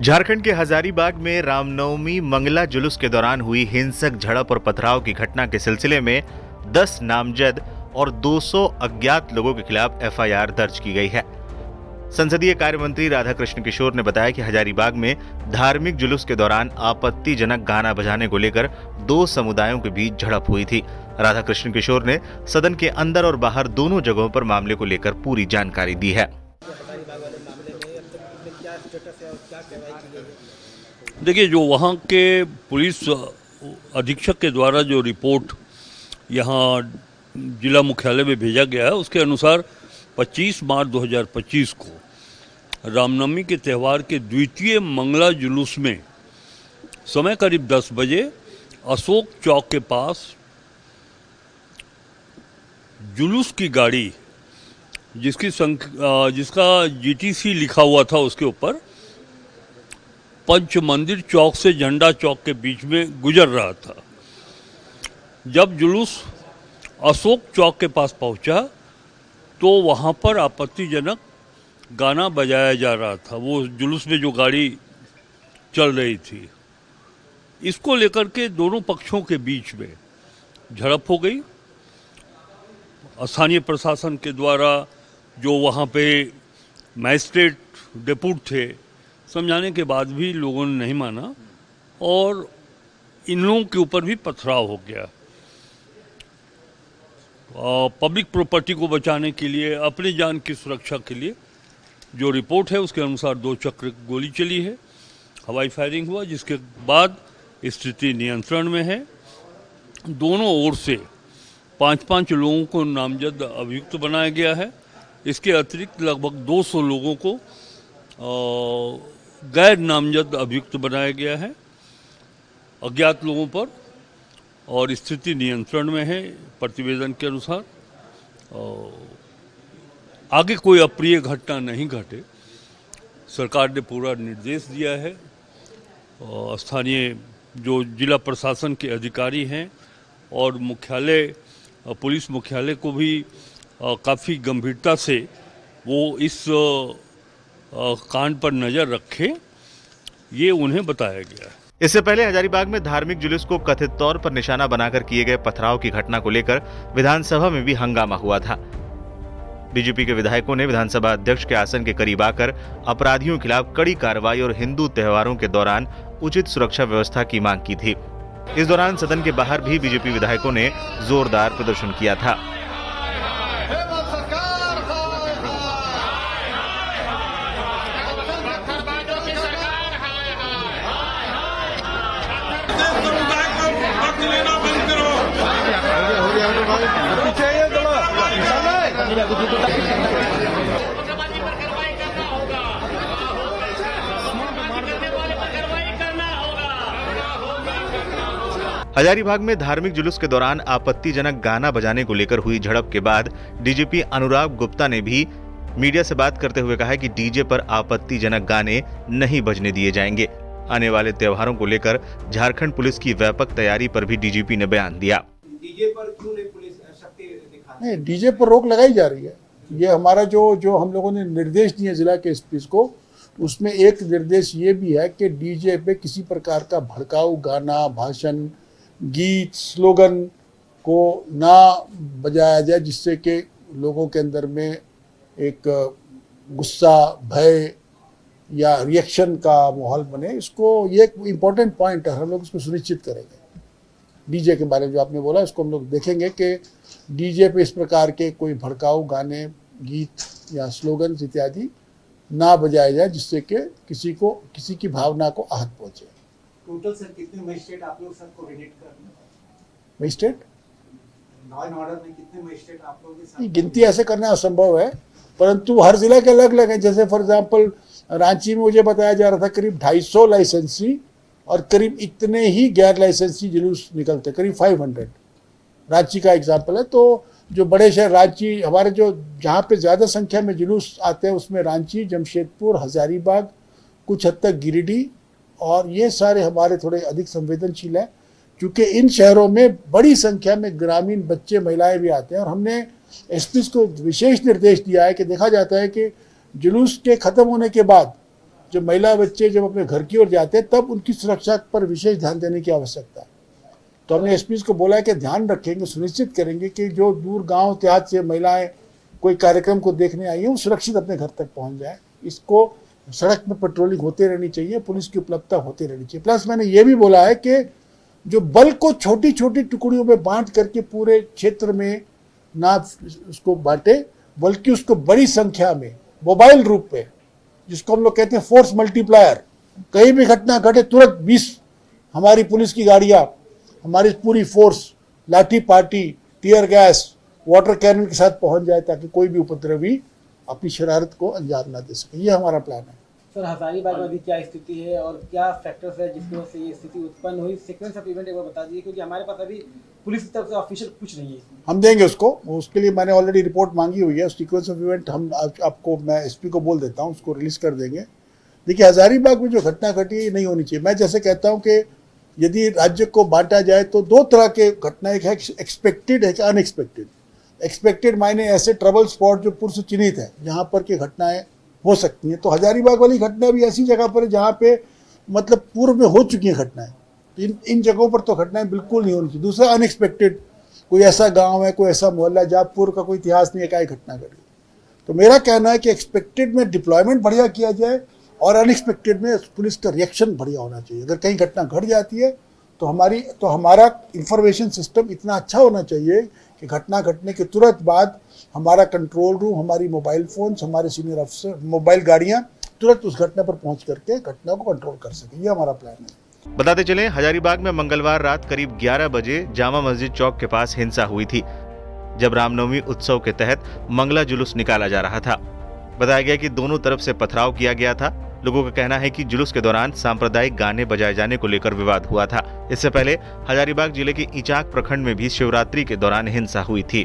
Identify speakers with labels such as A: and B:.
A: झारखंड के हजारीबाग में रामनवमी मंगला जुलूस के दौरान हुई हिंसक झड़प और पथराव की घटना के सिलसिले में 10 नामजद और 200 अज्ञात लोगों के खिलाफ एफआईआर दर्ज की गई है। संसदीय कार्य मंत्री राधाकृष्ण किशोर ने बताया कि हजारीबाग में धार्मिक जुलूस के दौरान आपत्तिजनक गाना बजाने को लेकर 2 समुदायों के बीच झड़प हुई थी। राधाकृष्ण किशोर ने सदन के अंदर और बाहर दोनों जगहों पर मामले को लेकर पूरी जानकारी दी है।
B: देखिए, जो वहाँ के पुलिस अधीक्षक के द्वारा जो रिपोर्ट यहाँ जिला मुख्यालय में भेजा गया है, उसके अनुसार 25 मार्च 2025 को रामनवमी के त्यौहार के द्वितीय मंगला जुलूस में समय करीब 10 बजे अशोक चौक के पास जुलूस की गाड़ी जिसका जीटीसी लिखा हुआ था, उसके ऊपर पंच मंदिर चौक से झंडा चौक के बीच में गुजर रहा था। जब जुलूस अशोक चौक के पास पहुंचा तो वहां पर आपत्तिजनक गाना बजाया जा रहा था। वो जुलूस में जो गाड़ी चल रही थी, इसको लेकर के दोनों पक्षों के बीच में झड़प हो गई। स्थानीय प्रशासन के द्वारा जो वहाँ पे मैजिस्ट्रेट डेपुट थे, समझाने के बाद भी लोगों ने नहीं माना और इन लोगों के ऊपर भी पथराव हो गया। पब्लिक प्रॉपर्टी को बचाने के लिए, अपनी जान की सुरक्षा के लिए जो रिपोर्ट है उसके अनुसार 2 चक्र गोली चली है, हवाई फायरिंग हुआ, जिसके बाद स्थिति नियंत्रण में है। दोनों ओर से 5-5 लोगों को नामजद अभियुक्त बनाया गया है। इसके अतिरिक्त लगभग 200 लोगों को गैर नामजद अभियुक्त बनाया गया है अज्ञात लोगों पर, और स्थिति नियंत्रण में है प्रतिवेदन के अनुसार। आगे कोई अप्रिय घटना नहीं घटे, सरकार ने पूरा निर्देश दिया है। स्थानीय जो जिला प्रशासन के अधिकारी हैं और मुख्यालय, पुलिस मुख्यालय को भी काफ़ी गंभीरता से वो इस कांड पर नज़र रखे, ये उन्हें बताया गया है।
A: इससे पहले हजारीबाग में धार्मिक जुलूस को कथित तौर पर निशाना बनाकर किए गए पथराव की घटना को लेकर विधानसभा में भी हंगामा हुआ था। बीजेपी के विधायकों ने विधानसभा अध्यक्ष के आसन के करीब आकर अपराधियों के खिलाफ कड़ी कार्रवाई और हिंदू त्योहारों के दौरान उचित सुरक्षा व्यवस्था की मांग की थी। इस दौरान सदन के बाहर भी बीजेपी विधायकों ने जोरदार प्रदर्शन किया था। हजारीबाग में धार्मिक जुलूस के दौरान आपत्तिजनक गाना बजाने को लेकर हुई झड़प के बाद डीजीपी अनुराग गुप्ता ने भी मीडिया से बात करते हुए कहा कि डीजे पर आपत्तिजनक गाने नहीं बजने दिए जाएंगे। आने वाले त्योहारों को लेकर झारखंड पुलिस की व्यापक तैयारी पर भी डीजीपी ने बयान दिया।
C: डीजे पर क्यों नहीं पुलिस शक्ति दिखा?
D: नहीं, डीजे पर रोक लगाई जा रही है। ये हमारा जो हम लोगों ने निर्देश दिए जिला के एसपी को, उसमें एक निर्देश ये भी है कि डीजे पे किसी प्रकार का भड़काऊ गाना, भाषण, गीत, स्लोगन को ना बजाया जाए, जिससे कि लोगों के अंदर में एक गुस्सा, भय या रिएक्शन का माहौल बने। इसको ये एक इम्पोर्टेंट पॉइंट है, हम लोग इसको सुनिश्चित करेंगे। डीजे के बारे में जो आपने बोला, इसको हम लोग देखेंगे कि डीजे पे इस प्रकार के कोई भड़काऊ गाने, गीत या स्लोगन इत्यादि ना बजाया जाए, जिससे कि किसी की भावना को आहत पहुंचे।
C: टोटल सर कितने मजिस्ट्रेट आप लोग सर कोऑर्डिनेट कर रहे हैं?
D: मजिस्ट्रेट
C: लॉ एंड ऑर्डर में कितने मजिस्ट्रेट आप लोगों के साथ?
D: गिनती ऐसे करना असंभव है, परंतु हर जिले के अलग अलग है। जैसे फॉर एग्जांपल रांची में मुझे बताया जा रहा था करीब 250 लाइसेंसी और करीब इतने ही गैर लाइसेंसी जुलूस निकलते, करीब 500। रांची का एग्जाम्पल है। तो जो बड़े शहर रांची, हमारे जो जहाँ पे ज़्यादा संख्या में जुलूस आते हैं उसमें रांची, जमशेदपुर, हजारीबाग, कुछ हद तक गिरिडीह, और ये सारे हमारे थोड़े अधिक संवेदनशील हैं, क्योंकि इन शहरों में बड़ी संख्या में ग्रामीण बच्चे, महिलाएं भी आते हैं। और हमने एसपी को विशेष निर्देश दिया है कि देखा जाता है कि जुलूस के ख़त्म होने के बाद जब महिला बच्चे जब अपने घर की ओर जाते हैं तब उनकी सुरक्षा पर विशेष ध्यान देने की आवश्यकता है। तो हमने एसपी को बोला है कि ध्यान रखेंगे, सुनिश्चित करेंगे कि जो दूर गांव देहात से महिलाएं कोई कार्यक्रम को देखने आई हैं वो सुरक्षित अपने घर तक पहुंच जाए। इसको सड़क में पेट्रोलिंग होती रहनी चाहिए, पुलिस की उपलब्धता होती रहनी चाहिए। प्लस मैंने ये भी बोला है कि जो बल को छोटी छोटी टुकड़ियों में बांट करके पूरे क्षेत्र में ना उसको बांटे, बल्कि उसको बड़ी संख्या में मोबाइल रूप में, जिसको हम लोग कहते हैं फोर्स मल्टीप्लायर, कहीं भी घटना घटे तुरंत 20 हमारी पुलिस की गाड़ियां, हमारी पूरी फोर्स लाठी party, tear gas, water cannon के साथ पहुंच जाए ताकि कोई भी उपद्रवी अपनी शरारत को अंजाम ना दे सके। ये हमारा प्लान है।
E: सर, हजारीबाग में अभी क्या स्थिति है और क्या फैक्टर्स है जिसकी वजह से ये स्थिति उत्पन्न हुई? सीक्वेंस ऑफ इवेंट एक बार बता दीजिए, क्योंकि हमारे पास अभी पुलिस की तरफ से ऑफिशियल कुछ नहीं है।
D: हम देंगे उसको, उसके लिए मैंने ऑलरेडी रिपोर्ट मांगी हुई है। सीक्वेंस ऑफ इवेंट हम आपको, मैं एसपी को बोल देता हूँ, उसको रिलीज कर देंगे। देखिए, हजारीबाग में जो घटना घटी नहीं होनी चाहिए। मैं जैसे कहता हूँ कि यदि राज्य को बांटा जाए तो दो तरह के घटना, एक है एक्सपेक्टेड, एक अनएक्सपेक्टेड। एक्सपेक्टेड मायने ऐसे ट्रबल स्पॉट जो पूर्व से चिन्हित है, जहाँ पर की घटनाएं हो सकती हैं। तो हजारीबाग वाली घटना भी ऐसी जगह पर है जहाँ पे मतलब पूर्व में हो चुकी हैं घटनाएं। तो इन जगहों पर तो घटनाएं बिल्कुल नहीं होनी चाहिए। दूसरा अनएक्सपेक्टेड, कोई ऐसा गांव है, कोई ऐसा मोहल्ला जहाँ पूर्व का कोई इतिहास नहीं है, क्या घटना घटी। तो मेरा कहना है कि एक्सपेक्टेड में डिप्लॉयमेंट बढ़िया किया जाए और अनएक्सपेक्टेड में पुलिस का रिएक्शन बढ़िया होना चाहिए। अगर कहीं घटना घट जाती है तो हमारा इंफॉर्मेशन सिस्टम इतना अच्छा होना चाहिए कि घटना घटने के तुरंत बाद हमारा कंट्रोल रूम, हमारी मोबाइल फोन्स, हमारे सीनियर अफसर, मोबाइल गाड़ियां तुरंत उस घटना पर पहुंच करके घटना को कंट्रोल कर सके। ये हमारा प्लान है।
A: बताते चलें, हजारीबाग में मंगलवार रात करीब 11 बजे जामा मस्जिद चौक के पास हिंसा हुई थी, जब रामनवमी उत्सव के तहत मंगला जुलूस निकाला जा रहा था। बताया गया कि दोनों तरफ से पथराव किया गया था। लोगों का कहना है कि जुलूस के दौरान सांप्रदायिक गाने बजाए जाने को लेकर विवाद हुआ था। इससे पहले हजारीबाग जिले के ईचाक प्रखंड में भी शिवरात्रि के दौरान हिंसा हुई थी।